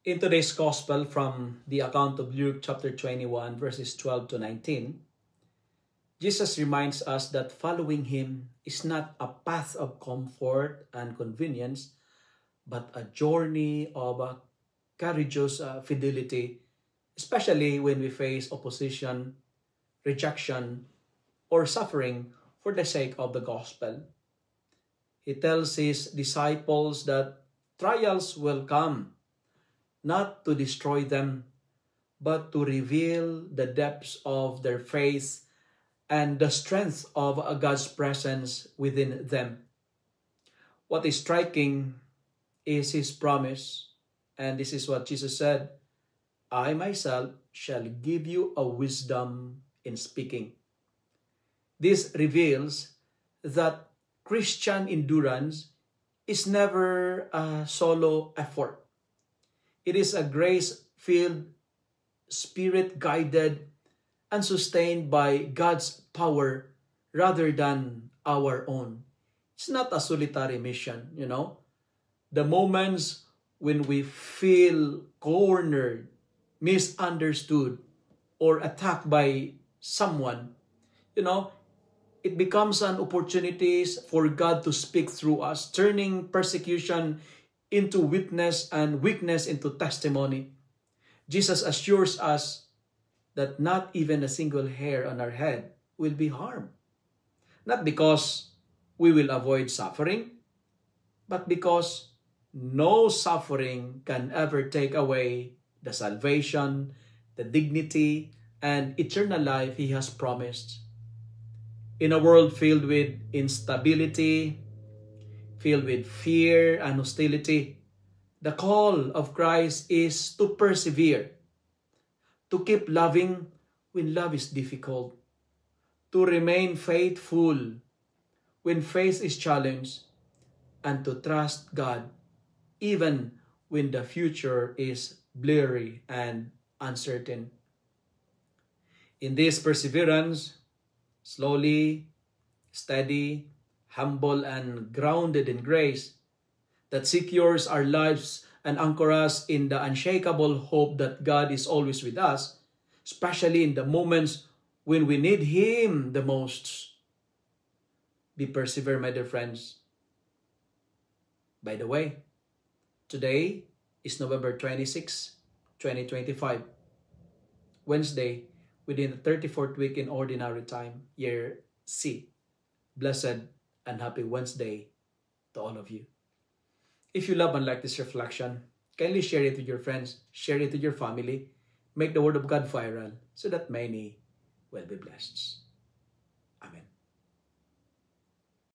In today's Gospel from the account of Luke chapter 21 verses 12 to 19, Jesus reminds us that following Him is not a path of comfort and convenience, but a journey of courageous fidelity, especially when we face opposition, rejection, or suffering for the sake of the gospel. He tells His disciples that trials will come, not to destroy them, but to reveal the depths of their faith and the strength of God's presence within them. What is striking is His promise, and this is what Jesus said, "I myself shall give you a wisdom in speaking." This reveals that Christian endurance is never a solo effort. It is a grace-filled, spirit-guided, and sustained by God's power rather than our own. It's not a solitary mission, The moments when we feel cornered, misunderstood, or attacked by someone, it becomes an opportunity for God to speak through us, turning persecution into witness and weakness into testimony. Jesus assures us that not even a single hair on our head will be harmed. Not because we will avoid suffering, but because no suffering can ever take away the salvation, the dignity, and eternal life He has promised. In a world filled with instability, filled with fear and hostility, the call of Christ is to persevere, to keep loving when love is difficult, to remain faithful when faith is challenged, and to trust God even when the future is blurry and uncertain. In this perseverance, slowly, steady, humble, and grounded in grace, that secures our lives and anchor us in the unshakable hope that God is always with us, especially in the moments when we need Him the most. Be persevere, my dear friends. By the way, today is November 26, 2025, Wednesday, within the 34th week in Ordinary Time, Year C. Blessed and happy Wednesday to all of you. If you love and like this reflection, kindly share it with your friends, share it with your family, make the Word of God viral so that many will be blessed.